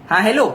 हाँ हेलो।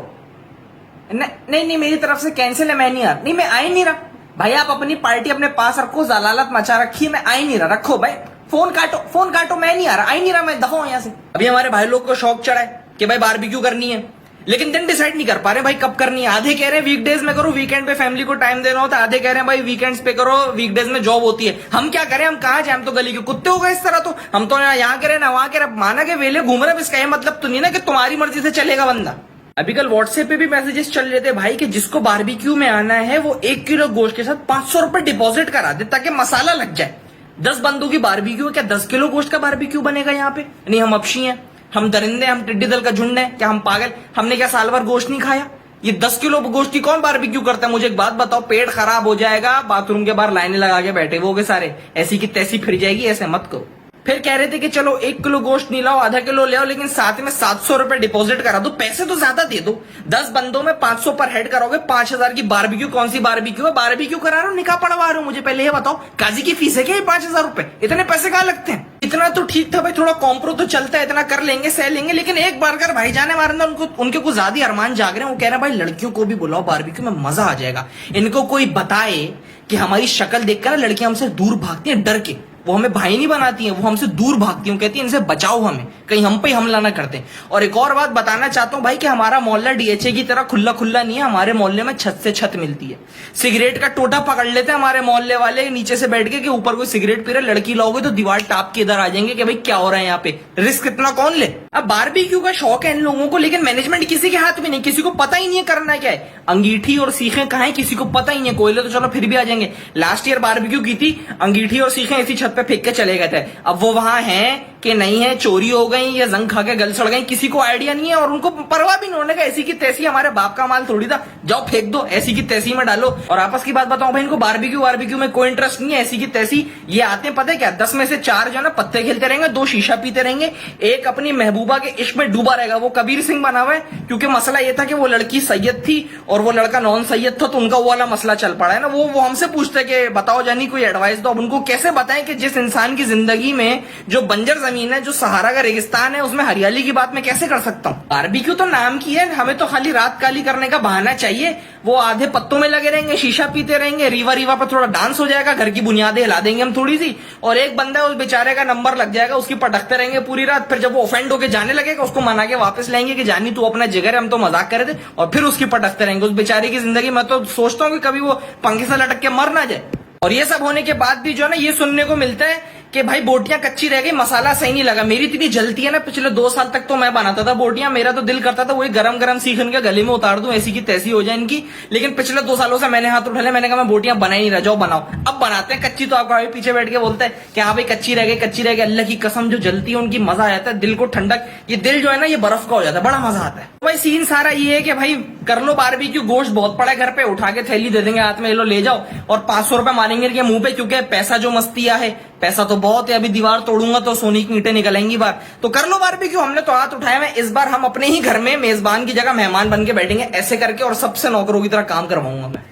नहीं नहीं, मेरी तरफ से कैंसिल है, मैं नहीं आ रहा। नहीं, मैं आ ही नहीं रहा भाई। आप अपनी पार्टी अपने पास रखो, जलालत मचा रखी है, मैं आ ही नहीं रहा। रखो भाई, फोन काटो, फोन काटो, मैं नहीं आ रहा, आ ही नहीं रहा, मैं दफा हूं यहां से। अभी हमारे भाई लोग को शौक चढ़ा है कि भाई बारबेक्यू करनी है, लेकिन दिन डिसाइड नहीं कर पा रहे भाई कब करनी है। आधे कह रहे हैं वीकडेज में करो, वीकेंड पे फैमिली को टाइम देना होता है। आधे कह रहे हैं भाई वीकेंड्स पे करो, वीकडेज में जॉब होती है। हम क्या करें, हम कहां जाए, हम तो गली के कुत्ते हो गए इस तरह। तो हम तो यहाँ कह रहे ना वहां कह रहे, माना के वेले घूम रहे, इसका ये मतलब तो नहीं ना कि तुम्हारी मर्जी से चलेगा बंदा। अभी कल व्हाट्सएप पे भी मैसेजेस चल रहे थे भाई कि जिसको बारबेक्यू में आना है वो 1 किलो गोश्त के साथ 500 रुपए डिपॉजिट करा दे ताकि मसाला लग जाए। 10 बंदों की बारबेक्यू है, क्या 10 किलो गोश्त का बारबेक्यू बनेगा यहाँ पे? नहीं, हम अपशी हैं, हम दरिंदे, हम टिड्डी दल का झुंड है क्या? हम पागल? हमने क्या साल भर गोश्त नहीं खाया? ये 10 किलो गोश्त की कौन बारबेक्यू करता है? मुझे एक बात बताओ, पेट खराब हो जाएगा, बाथरूम के बाहर लाइनें लगा के बैठे वो सारे, ऐसी की तैसी फिर जाएगी, ऐसे मत करो। फिर कह रहे थे कि चलो 1 किलो गोश्त नहीं लाओ, आधा किलो ले आओ, लेकिन साथ में 700 रुपए डिपॉजिट करा दो। पैसे तो ज्यादा दे दो, 10 बंदों में 500 पर हेड करोगे, 5000 की बारबेक्यू। कौन सी बारबेक्यू है? बारबेक्यू करा रहा हूं, निकाह पढ़वा रहा हूं। मुझे पहले ये बताओ, काजी की फीस है क्या 5000 रुपए? इतने पैसे कहां लगते हैं? इतना तो ठीक था भाई, थोड़ा कॉम्प्रो तो चलता है, इतना कर लेंगे, सह लेंगे। लेकिन एक बार कर भाई जाने हमारे अंदर उनके कुछ ज्यादा अरमान जाग रहे हैं। वो कह रहे हैं भाई लड़कियों को भी बुलाओ बारबेक्यू में, मजा आ जाएगा। इनको कोई बताए कि हमारी शक्ल देखकर लड़कियां हमसे दूर भागती हैं डर के, वो हमें भाई नहीं बनाती हैं, वो हमसे दूर भागती हैं, कहती हैं इनसे बचाओ हमें, कहीं हम पे हमला ना करते हैं। और एक और बात बताना चाहता हूं भाई कि हमारा मोहल्ला डीएचए की तरह खुला खुला नहीं है। हमारे मोहल्ले में छत से छत मिलती है। सिगरेट का टोटा पकड़ लेते हैं हमारे मोहल्ले वाले नीचे से बैठ के कि ऊपर कोई सिगरेट पी रहे, लड़की लाओगे तो दीवार टाप के इधर आ जाएंगे कि भाई क्या हो रहा है यहाँ पे, रिस्क इतना कौन ले। अब बारबेक्यू का शौक है इन लोगों को, लेकिन मैनेजमेंट किसी के हाथ में नहीं, किसी को पता ही नहीं है करना क्या है। अंगीठी और सीखें कहां है किसी को पता ही नहीं है। कोयले तो चलो फिर भी आ जाएंगे। लास्ट ईयर बारबेक्यू की थी, अंगीठी और सीखें इसी छत पे फेंक के चले गए थे। अब वो वहां हैं कि नहीं है, चोरी हो गई या जंग खा के गल सड़ गई, किसी को आइडिया नहीं है। और उनको परवाह भी नहीं होने का, ऐसी की तैसी हमारे बाप का माल थोड़ी था, जाओ फेंक दो, ऐसी की तैसी में डालो। और आपस की बात बताऊं भाई, इनको बारबेक्यू में कोई इंटरेस्ट नहीं है, ऐसी की तैसी। ये आते हैं पता है क्या, 10 में से 4 जो है ना पत्ते खेलते रहेंगे, 2 शीशा पीते रहेंगे, एक अपनी महबूबा के इश्क में डूबा रहेगा। वो कबीर सिंह बना हुआ है, क्योंकि मसला ये था कि वो लड़की सैयद थी और वो लड़का नॉन सैयद था, तो उनका वो वाला मसला चल पड़ा है ना। वो हमसे पूछते कि बताओ जानी कोई एडवाइस दो। अब उनको कैसे बताएं कि जिस इंसान की जिंदगी में जो बंजर जमीन है, जो सहारा का रेगिस्तान है, उसमें हरियाली की बात मैं कैसे कर सकता हूँ? बारबेक्यू तो नाम की है, हमें तो खाली रात काली करने का बहाना चाहिए। वो आधे पत्तों में लगे रहेंगे, शीशा पीते रहेंगे, रीवा रीवा पर थोड़ा डांस हो जाएगा, घर की बुनियादें हिला देंगे हम थोड़ी सी, और एक बंदा है उस बेचारे का नंबर लग जाएगा, उसकी पटकते रहेंगे पूरी रात। फिर जब वो ऑफेंड होकर जाने लगेगा, उसको मना के वापस लाएंगे कि जानी तू अपना जिगर है, हम तो मजाक कर रहे थे, और फिर उसकी पटकते रहेंगे। उस बेचारे की जिंदगी मैं तो सोचता हूँ कि कभी वो पंखे से लटक के मर ना जाए। और ये सब होने के बाद भी जो है ना, ये सुनने को मिलता है कि भाई बोटियां कच्ची रह गई, मसाला सही नहीं लगा। मेरी इतनी जलती है ना, पिछले 2 साल तक तो मैं बनाता था बोटियां, मेरा तो दिल करता था वही गरम गरम सीख इनके गले में उतार दूं, ऐसी की तैसी हो जाए इनकी। लेकिन पिछले 2 सालों से मैंने हाथ उठा लिया, मैंने कहा मैं बोटियां बना ही नहीं रहा, जाओ बनाओ। अब बनाते हैं कच्ची, तो आपका भाई पीछे बैठ के बोलता है कि हाँ भाई कच्ची रह गई, कच्ची रह गई। अल्लाह की कसम जो जलती है उनकी मजा आ जाता है, दिल को ठंडक, ये दिल जो है ना ये बर्फ का हो जाता है, बड़ा मजा आता है। भाई सीन सारा ये है कि भाई कर लो बारबेक्यू, गोश्त बहुत पड़ा है घर पे, उठा के थैली दे देंगे हाथ में, लो ले जाओ, और 500 रुपए मारेंगे इनके मुंह पे, क्योंकि पैसा जो मस्तिया है, पैसा तो बहुत है। अभी दीवार तोड़ूंगा तो सोने की ईंटें निकलेंगी बाहर। तो कर लो बारबेक्यू, हमने तो हाथ उठाया। मैं इस बार हम अपने ही घर में मेजबान की जगह मेहमान बन के बैठेंगे ऐसे करके, और सबसे नौकरों की तरह काम करवाऊंगा मैं।